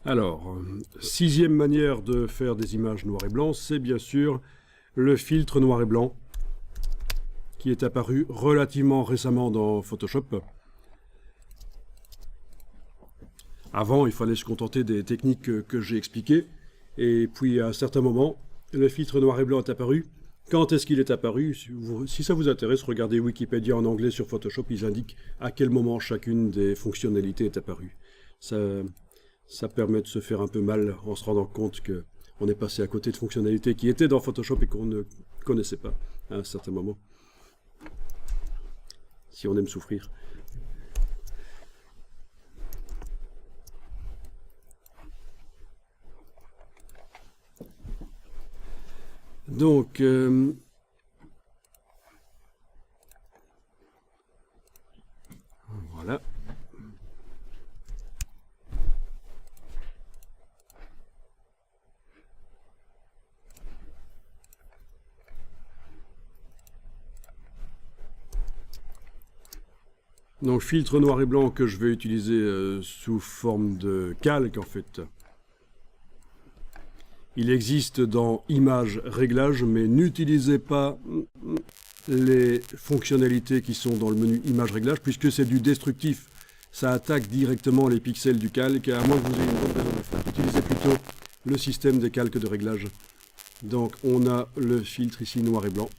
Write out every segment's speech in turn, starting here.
Alors, sixième manière de faire des images noir et blanc, c'est bien sûr le filtre noir et blanc qui est apparu relativement récemment dans Photoshop. Avant, il fallait se contenter des techniques que j'ai expliquées. Et puis, à un certain moment, le filtre noir et blanc est apparu. Quand est-ce qu'il est apparu? Si ça vous intéresse, regardez Wikipédia en anglais sur Photoshop. Ils indiquent à quel moment chacune des fonctionnalités est apparue. Ça permet de se faire un peu mal en se rendant compte qu'on est passé à côté de fonctionnalités qui étaient dans Photoshop et qu'on ne connaissait pas à un certain moment. Si on aime souffrir. Donc, voilà. Donc, filtre noir et blanc que je vais utiliser sous forme de calque, en fait. Il existe dans Images, Réglages, mais n'utilisez pas les fonctionnalités qui sont dans le menu Images, Réglages, puisque c'est du destructif. Ça attaque directement les pixels du calque, à moins que vous ayez une bonne raison de le faire. Utilisez plutôt le système des calques de réglage. Donc, on a le filtre ici noir et blanc.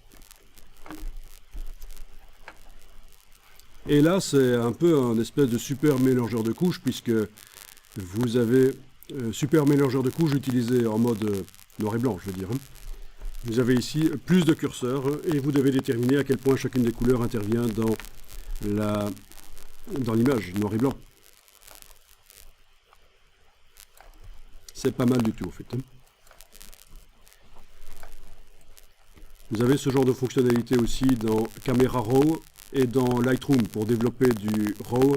Et là, c'est un peu un espèce de super mélangeur de couches, puisque vous avez super mélangeur de couches utilisé en mode noir et blanc, je veux dire. Vous avez ici plus de curseurs et vous devez déterminer à quel point chacune des couleurs intervient dans l'image noir et blanc. C'est pas mal du tout, en fait. Vous avez ce genre de fonctionnalité aussi dans Camera Raw et dans Lightroom. Pour développer du RAW,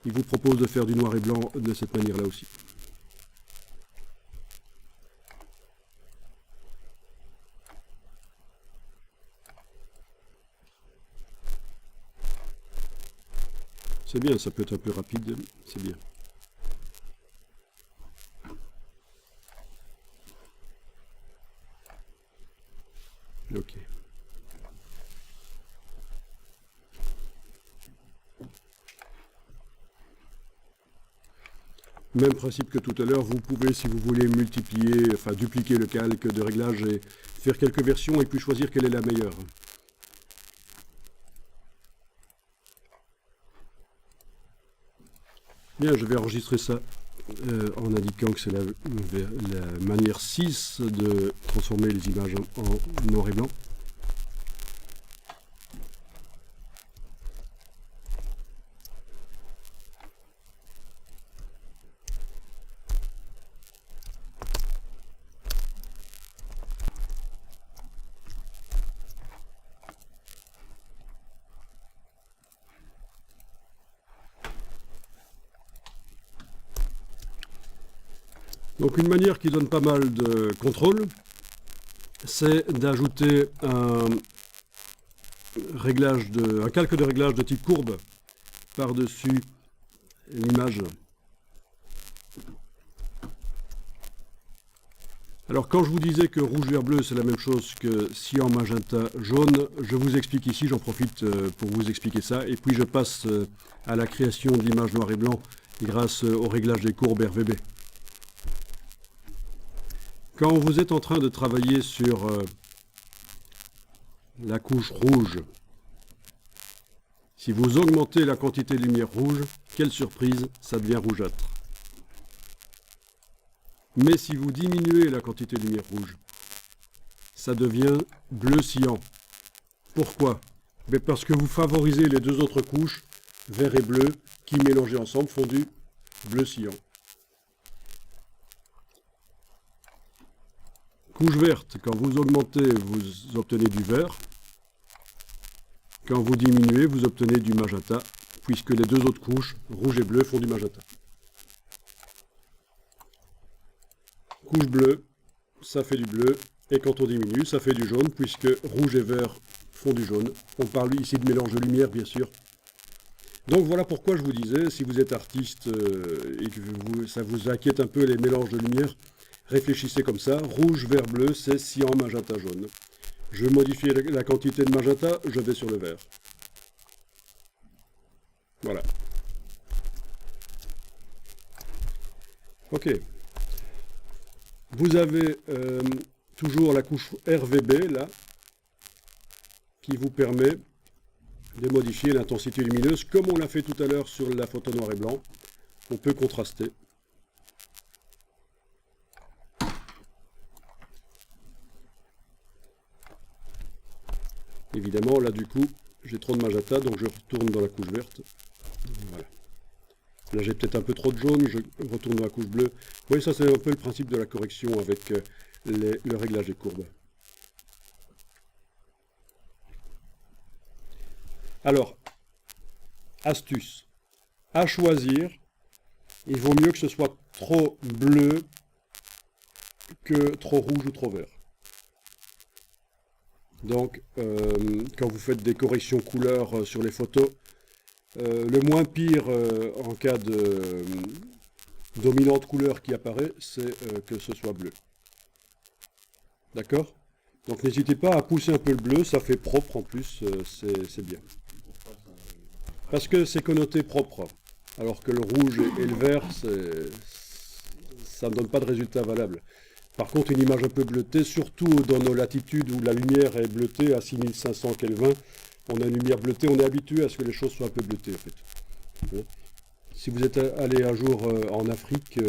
il vous propose de faire du noir et blanc de cette manière-là aussi. C'est bien, ça peut être un peu rapide, c'est bien. Ok. Même principe que tout à l'heure, vous pouvez, si vous voulez, dupliquer le calque de réglage et faire quelques versions et puis choisir quelle est la meilleure. Bien, je vais enregistrer ça en indiquant que c'est la manière 6 de transformer les images en noir et blanc. Donc une manière qui donne pas mal de contrôle, c'est d'ajouter un calque de réglage de type courbe par-dessus l'image. Alors quand je vous disais que rouge, vert, bleu, c'est la même chose que cyan, magenta, jaune, je vous explique ici, j'en profite pour vous expliquer ça, et puis je passe à la création de l'image noir et blanc grâce au réglage des courbes RVB. Quand vous êtes en train de travailler sur la couche rouge, si vous augmentez la quantité de lumière rouge, quelle surprise, ça devient rougeâtre. Mais si vous diminuez la quantité de lumière rouge, ça devient bleu cyan. Pourquoi? Parce que vous favorisez les deux autres couches, vert et bleu, qui mélangées ensemble font du bleu cyan. Couche verte, quand vous augmentez, vous obtenez du vert. Quand vous diminuez, vous obtenez du magenta, puisque les deux autres couches, rouge et bleu, font du magenta. Couche bleue, ça fait du bleu, et quand on diminue, ça fait du jaune, puisque rouge et vert font du jaune. On parle ici de mélange de lumière, bien sûr. Donc voilà pourquoi je vous disais, si vous êtes artiste et que ça vous inquiète un peu les mélanges de lumière, réfléchissez comme ça. Rouge, vert, bleu, c'est cyan, magenta, jaune. Je vais modifier la quantité de magenta, je vais sur le vert. Voilà. Ok. Vous avez toujours la couche RVB, là, qui vous permet de modifier l'intensité lumineuse, comme on l'a fait tout à l'heure sur la photo noir et blanc. On peut contraster. Évidemment, là, du coup, j'ai trop de magenta, donc je retourne dans la couche verte. Voilà. Là, j'ai peut-être un peu trop de jaune, je retourne dans la couche bleue. Vous voyez, ça, c'est un peu le principe de la correction avec le réglage des courbes. Alors, astuce. À choisir, il vaut mieux que ce soit trop bleu que trop rouge ou trop vert. Donc, quand vous faites des corrections couleurs sur les photos, le moins pire en cas de dominante couleur qui apparaît, c'est que ce soit bleu. D'accord? Donc n'hésitez pas à pousser un peu le bleu, ça fait propre en plus, c'est bien. Parce que c'est connoté propre, alors que le rouge et le vert, ça ne donne pas de résultat valable. Par contre, une image un peu bleutée, surtout dans nos latitudes où la lumière est bleutée à 6500 Kelvin, on a une lumière bleutée, on est habitué à ce que les choses soient un peu bleutées en fait. Si vous êtes allé un jour en Afrique,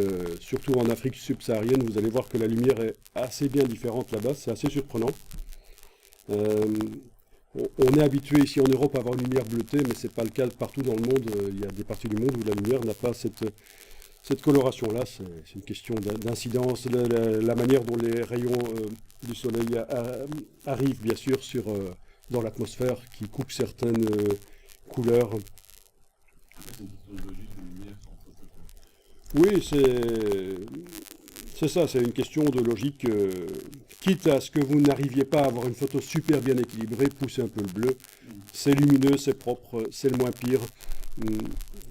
surtout en Afrique subsaharienne, vous allez voir que la lumière est assez bien différente là-bas, c'est assez surprenant. On est habitué ici en Europe à avoir une lumière bleutée, mais ce n'est pas le cas partout dans le monde. Il y a des parties du monde où la lumière n'a pas cette coloration-là. C'est une question d'incidence, la manière dont les rayons du soleil arrivent, bien sûr, dans l'atmosphère, qui coupe certaines couleurs. Oui, c'est ça, c'est une question de logique. Quitte à ce que vous n'arriviez pas à avoir une photo super bien équilibrée, poussez un peu le bleu. C'est lumineux, c'est propre, c'est le moins pire.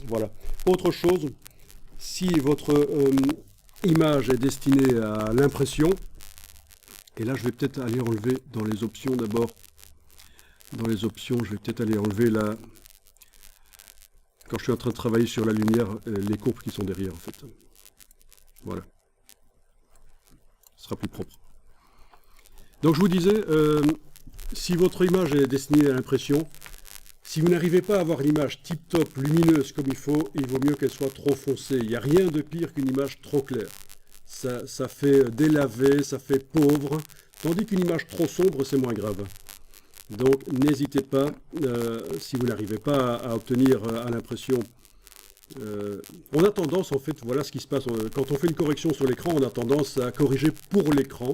Voilà. Autre chose, si votre image est destinée à l'impression, et là je vais peut-être aller enlever dans les options d'abord. Dans les options, je vais peut-être aller enlever la... Quand je suis en train de travailler sur la lumière, les courbes qui sont derrière en fait. Voilà. Ce sera plus propre. Donc je vous disais, si votre image est destinée à l'impression, si vous n'arrivez pas à avoir l'image tip-top, lumineuse comme il vaut mieux qu'elle soit trop foncée. Il n'y a rien de pire qu'une image trop claire. Ça fait délavé, ça fait pauvre, tandis qu'une image trop sombre, c'est moins grave. Donc n'hésitez pas, si vous n'arrivez pas à obtenir à l'impression. On a tendance, en fait, voilà ce qui se passe, quand on fait une correction sur l'écran, on a tendance à corriger pour l'écran.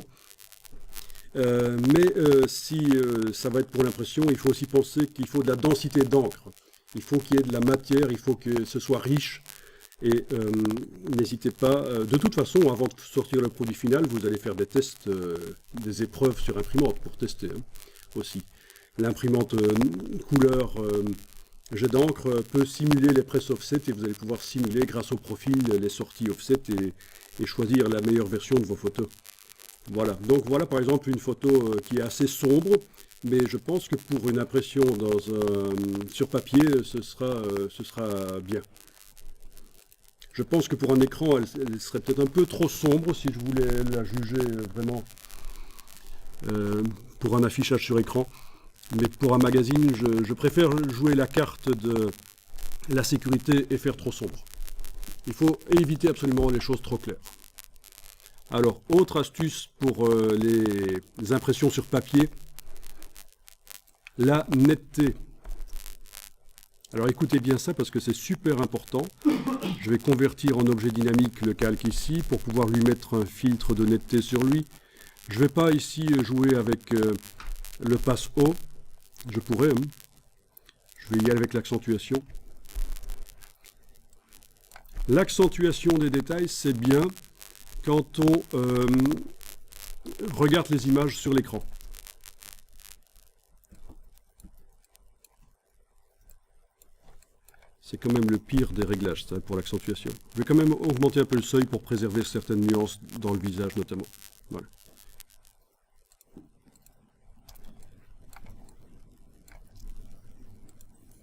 Mais si ça va être pour l'impression, il faut aussi penser qu'il faut de la densité d'encre. Il faut qu'il y ait de la matière, il faut que ce soit riche. Et n'hésitez pas, de toute façon, avant de sortir le produit final, vous allez faire des tests, des épreuves sur imprimante pour tester aussi. L'imprimante couleur jet d'encre peut simuler les presses offset et vous allez pouvoir simuler grâce au profil les sorties offset et choisir la meilleure version de vos photos. Voilà, donc voilà par exemple une photo qui est assez sombre, mais je pense que pour une impression sur papier, ce sera bien. Je pense que pour un écran, elle serait peut-être un peu trop sombre si je voulais la juger vraiment pour un affichage sur écran. Mais pour un magazine, je préfère jouer la carte de la sécurité et faire trop sombre. Il faut éviter absolument les choses trop claires. Alors, autre astuce pour les impressions sur papier, la netteté. Alors écoutez bien ça parce que c'est super important. Je vais convertir en objet dynamique le calque ici pour pouvoir lui mettre un filtre de netteté sur lui. Je ne vais pas ici jouer avec le passe haut. Je pourrais. Je vais y aller avec l'accentuation. L'accentuation des détails, c'est bien quand on regarde les images sur l'écran. C'est quand même le pire des réglages, ça, pour l'accentuation. Je vais quand même augmenter un peu le seuil pour préserver certaines nuances dans le visage notamment. Voilà.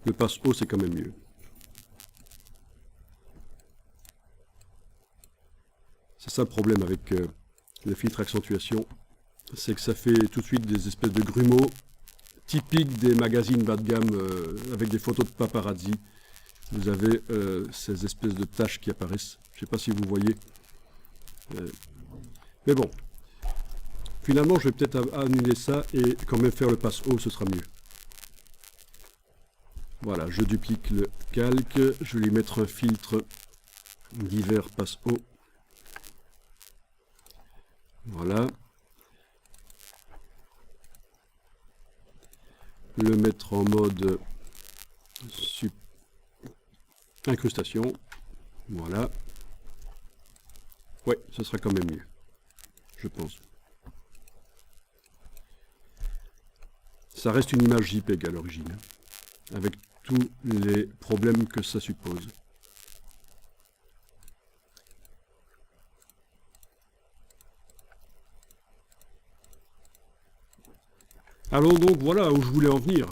Le passe haut, c'est quand même mieux. C'est ça le problème avec le filtre accentuation, c'est que ça fait tout de suite des espèces de grumeaux typiques des magazines bas de gamme avec des photos de paparazzi. Vous avez ces espèces de taches qui apparaissent. Je ne sais pas si vous voyez. Mais bon, finalement, je vais peut-être annuler ça et quand même faire le passe haut, ce sera mieux. Voilà, je duplique le calque. Je vais lui mettre un filtre divers passe haut. Voilà. Le mettre en mode incrustation. Voilà. Ouais, ce sera quand même mieux, je pense. Ça reste une image JPEG à l'origine, avec tous les problèmes que ça suppose. Alors donc voilà où je voulais en venir.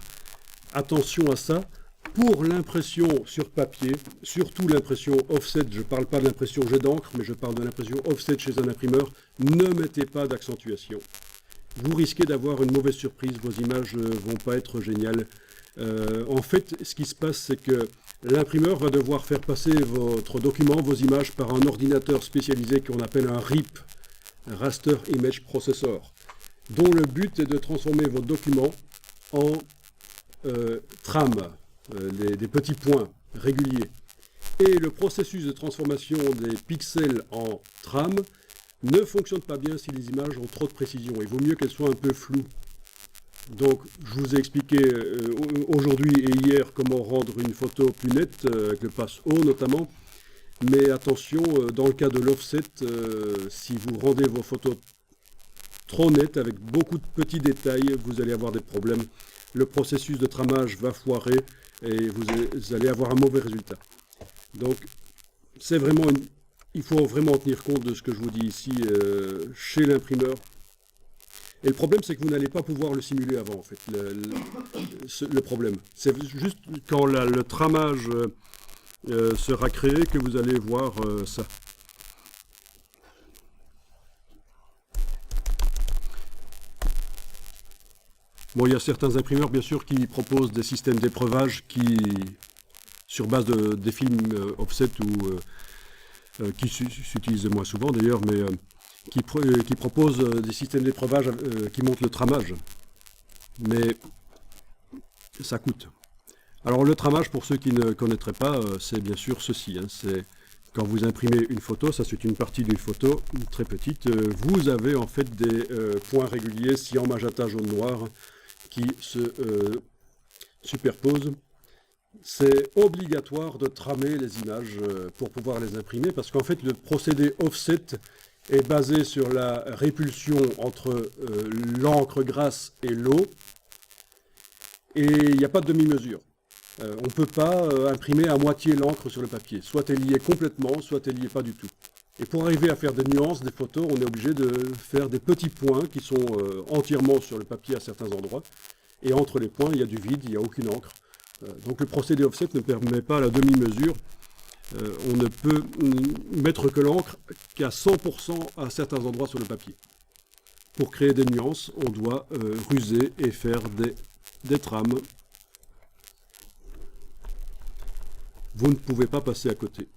Attention à ça. Pour l'impression sur papier, surtout l'impression offset, je ne parle pas de l'impression jet d'encre, mais je parle de l'impression offset chez un imprimeur, ne mettez pas d'accentuation. Vous risquez d'avoir une mauvaise surprise, vos images ne vont pas être géniales. En fait, ce qui se passe, c'est que l'imprimeur va devoir faire passer votre document, vos images, par un ordinateur spécialisé qu'on appelle un RIP, un Raster Image Processor, dont le but est de transformer votre document en trames, des petits points réguliers. Et le processus de transformation des pixels en trames ne fonctionne pas bien si les images ont trop de précision. Il vaut mieux qu'elles soient un peu floues. Donc, je vous ai expliqué aujourd'hui et hier comment rendre une photo plus nette, avec le passe haut notamment. Mais attention, dans le cas de l'offset, si vous rendez vos photos trop nettes, avec beaucoup de petits détails, vous allez avoir des problèmes. Le processus de tramage va foirer et vous allez avoir un mauvais résultat. Donc, c'est vraiment il faut vraiment tenir compte de ce que je vous dis ici chez l'imprimeur. Et le problème, c'est que vous n'allez pas pouvoir le simuler avant, en fait, le problème. C'est juste quand le tramage sera créé que vous allez voir ça. Bon, il y a certains imprimeurs, bien sûr, qui proposent des systèmes d'épreuvage sur base des films offset ou qui s'utilisent moins souvent d'ailleurs, mais qui proposent des systèmes d'épreuvage qui montrent le tramage. Mais ça coûte. Alors le tramage, pour ceux qui ne connaîtraient pas, c'est bien sûr ceci. Hein, c'est quand vous imprimez une photo, ça c'est une partie d'une photo très petite, vous avez en fait des points réguliers, cyan, magenta, jaune, noir, qui se superposent. C'est obligatoire de tramer les images pour pouvoir les imprimer, parce qu'en fait le procédé offset est basé sur la répulsion entre l'encre grasse et l'eau, et il n'y a pas de demi-mesure. On ne peut pas imprimer à moitié l'encre sur le papier, soit elle y est complètement, soit elle n'y est pas du tout. Et pour arriver à faire des nuances, des photos, on est obligé de faire des petits points qui sont entièrement sur le papier à certains endroits, et entre les points il y a du vide, il n'y a aucune encre. Donc le procédé offset ne permet pas la demi-mesure. On ne peut mettre que l'encre qu'à 100% à certains endroits sur le papier. Pour créer des nuances, on doit ruser et faire des trames. Vous ne pouvez pas passer à côté.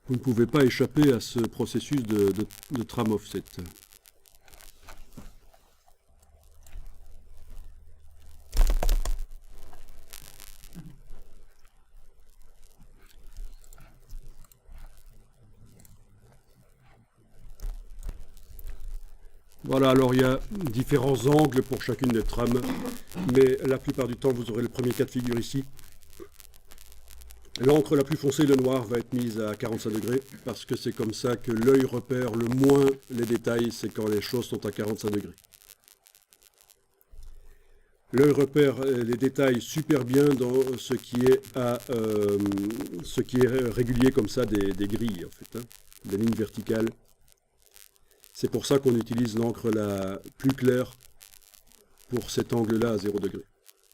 Vous ne pouvez pas échapper à ce processus de trame offset. Voilà, alors il y a différents angles pour chacune des trames, mais la plupart du temps, vous aurez le premier cas de figure ici. L'encre la plus foncée, le noir, va être mise à 45 degrés, parce que c'est comme ça que l'œil repère le moins les détails, c'est quand les choses sont à 45 degrés. L'œil repère les détails super bien dans ce qui est régulier comme ça des grilles, en fait, hein, des lignes verticales. C'est pour ça qu'on utilise l'encre la plus claire pour cet angle-là à 0 degré.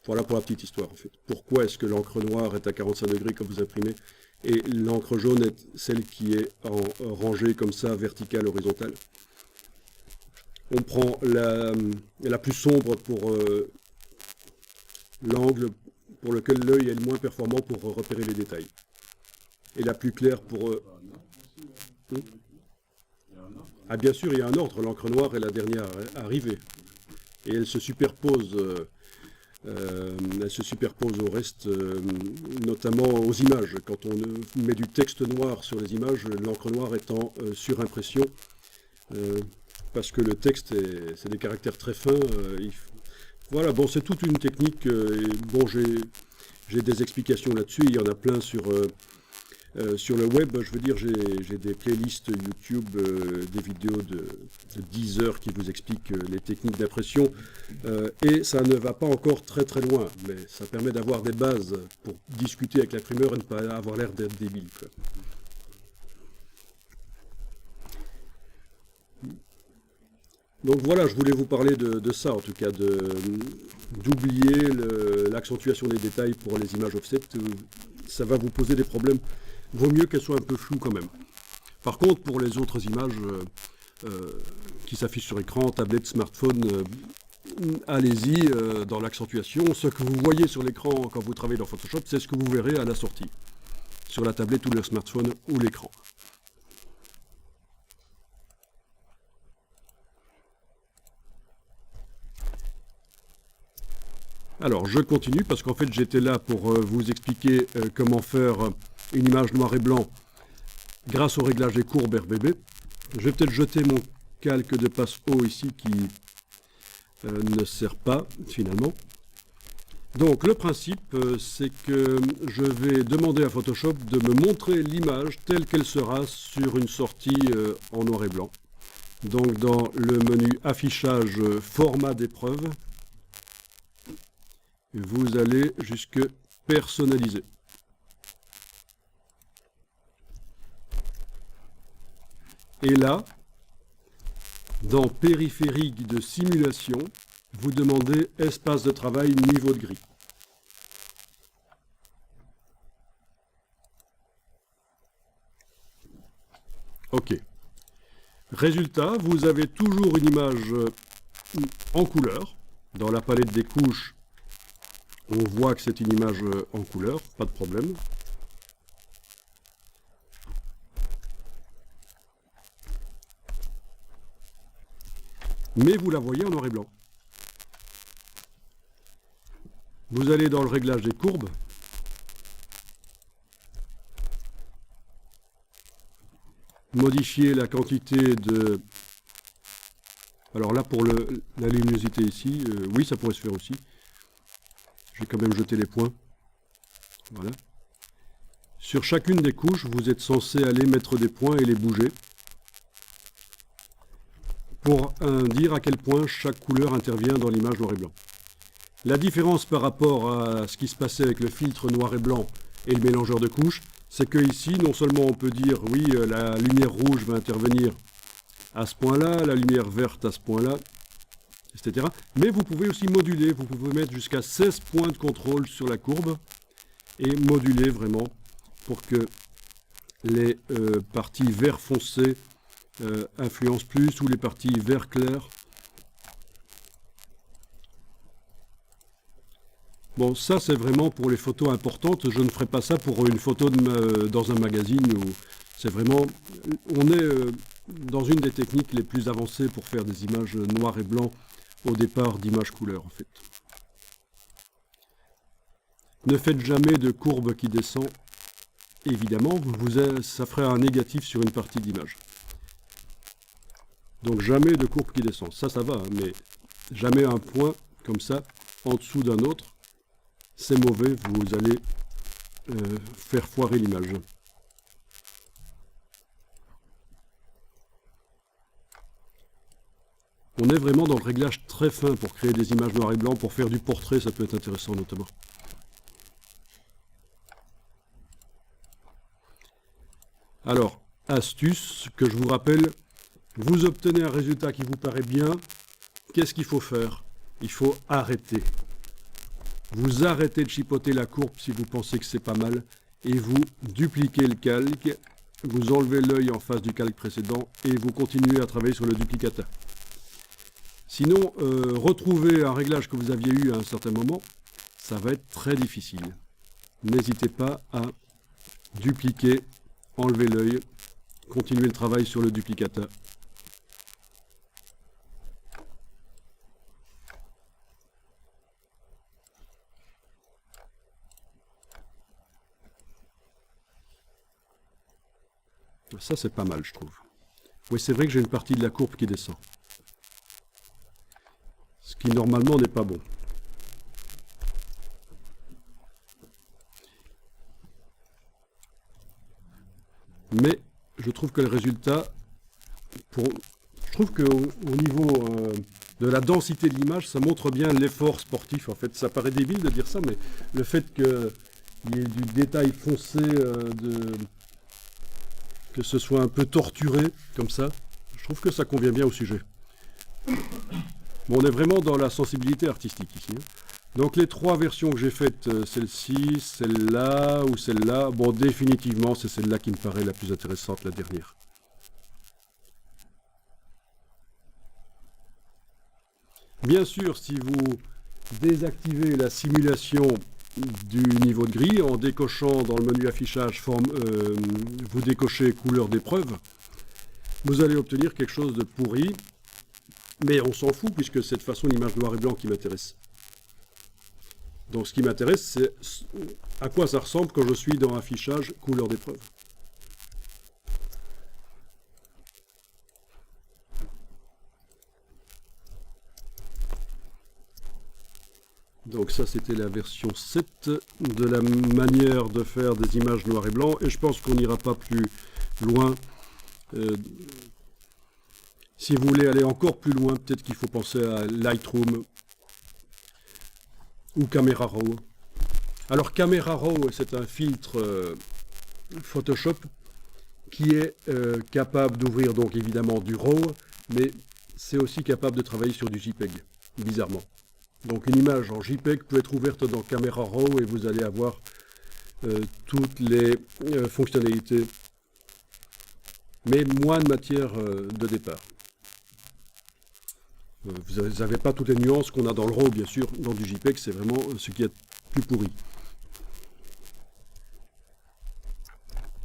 Voilà pour la petite histoire, en fait. Pourquoi est-ce que l'encre noire est à 45 degrés quand vous imprimez et l'encre jaune est celle qui est en rangée comme ça, verticale, horizontale. On prend la plus sombre pour l'angle pour lequel l'œil est le moins performant pour repérer les détails. Et la plus claire pour... Ah bien sûr, il y a un ordre. L'encre noire est la dernière arrivée. Et elle se superpose au reste, notamment aux images. Quand on met du texte noir sur les images, l'encre noire est en surimpression, parce que le texte, c'est des caractères très fins. Voilà, bon, c'est toute une technique. Et bon, j'ai des explications là-dessus. Il y en a plein sur le web. Je veux dire, j'ai des playlists YouTube, des vidéos de 10 heures qui vous expliquent les techniques d'impression. Et ça ne va pas encore très très loin, mais ça permet d'avoir des bases pour discuter avec l'imprimeur et ne pas avoir l'air d'être débile, quoi. Donc voilà, je voulais vous parler de ça, en tout cas, d'oublier l'accentuation des détails pour les images offset. Ça va vous poser des problèmes. Vaut mieux qu'elles soient un peu floues quand même. Par contre, pour les autres images qui s'affichent sur écran, tablette, smartphone, allez-y dans l'accentuation. Ce que vous voyez sur l'écran quand vous travaillez dans Photoshop, c'est ce que vous verrez à la sortie, sur la tablette ou le smartphone ou l'écran. Alors, je continue parce qu'en fait, j'étais là pour vous expliquer comment faire une image noir et blanc grâce au réglage des courbes RBB. Je vais peut-être jeter mon calque de passe haut ici qui ne sert pas finalement. Donc, le principe, c'est que je vais demander à Photoshop de me montrer l'image telle qu'elle sera sur une sortie en noir et blanc. Donc, dans le menu affichage format d'épreuve, vous allez jusque personnaliser. Et là, dans périphérique de simulation, vous demandez espace de travail niveau de gris. OK. Résultat, vous avez toujours une image en couleur. Dans la palette des couches, on voit que c'est une image en couleur, pas de problème. Mais vous la voyez en noir et blanc. Vous allez dans le réglage des courbes. Modifier la quantité de... Alors là, pour la luminosité ici, oui, ça pourrait se faire aussi. Je vais quand même jeter les points. Voilà. Sur chacune des couches, vous êtes censé aller mettre des points et les bouger pour dire à quel point chaque couleur intervient dans l'image noir et blanc. La différence par rapport à ce qui se passait avec le filtre noir et blanc et le mélangeur de couches, c'est que ici, non seulement on peut dire oui, la lumière rouge va intervenir à ce point-là, la lumière verte à ce point-là, etc. Mais vous pouvez aussi moduler, vous pouvez mettre jusqu'à 16 points de contrôle sur la courbe et moduler vraiment pour que les parties vert foncé influencent plus ou les parties vert clair. Bon, ça c'est vraiment pour les photos importantes. Je ne ferai pas ça pour une photo dans un magazine. C'est vraiment, on est dans une des techniques les plus avancées pour faire des images noir et blanc au départ d'images couleur en fait. Ne faites jamais de courbe qui descend. Évidemment, ça ferait un négatif sur une partie d'image. Donc jamais de courbe qui descend. Ça va, hein, mais jamais un point comme ça en dessous d'un autre. C'est mauvais, vous allez faire foirer l'image. On est vraiment dans le réglage très fin pour créer des images noir et blanc, pour faire du portrait, ça peut être intéressant notamment. Alors, astuce que je vous rappelle, vous obtenez un résultat qui vous paraît bien, qu'est-ce qu'il faut faire? Il faut arrêter. Vous arrêtez de chipoter la courbe si vous pensez que c'est pas mal, et vous dupliquez le calque, vous enlevez l'œil en face du calque précédent, et vous continuez à travailler sur le duplicata. Sinon, retrouver un réglage que vous aviez eu à un certain moment, ça va être très difficile. N'hésitez pas à dupliquer, enlever l'œil, continuer le travail sur le duplicata. Ça, c'est pas mal, je trouve. Oui, c'est vrai que j'ai une partie de la courbe qui descend. Ce qui, normalement, n'est pas bon. Mais je trouve que le résultat, je trouve qu'au niveau de la densité de l'image, ça montre bien l'effort sportif. En fait, ça paraît débile de dire ça, mais le fait qu'il y ait du détail foncé, que ce soit un peu torturé, comme ça, je trouve que ça convient bien au sujet. Bon, on est vraiment dans la sensibilité artistique ici. Donc les trois versions que j'ai faites, celle-ci, celle-là ou celle-là, bon, définitivement, c'est celle-là qui me paraît la plus intéressante, la dernière. Bien sûr, si vous désactivez la simulation du niveau de gris, en décochant dans le menu affichage, vous décochez couleur d'épreuve, vous allez obtenir quelque chose de pourri, mais on s'en fout puisque c'est de façon l'image noir et blanc qui m'intéresse. Donc ce qui m'intéresse, c'est à quoi ça ressemble quand je suis dans affichage couleur d'épreuve. Donc ça, c'était la version 7 de la manière de faire des images noir et blanc. Et je pense qu'on n'ira pas plus loin. Si vous voulez aller encore plus loin, peut-être qu'il faut penser à Lightroom ou Camera Raw. Alors Camera Raw, c'est un filtre Photoshop qui est capable d'ouvrir donc évidemment du RAW, mais c'est aussi capable de travailler sur du JPEG, bizarrement. Donc une image en JPEG peut être ouverte dans Camera Raw et vous allez avoir toutes les fonctionnalités, mais moins de matière de départ. Vous n'avez pas toutes les nuances qu'on a dans le RAW, bien sûr. Dans du JPEG, c'est vraiment ce qui est plus pourri.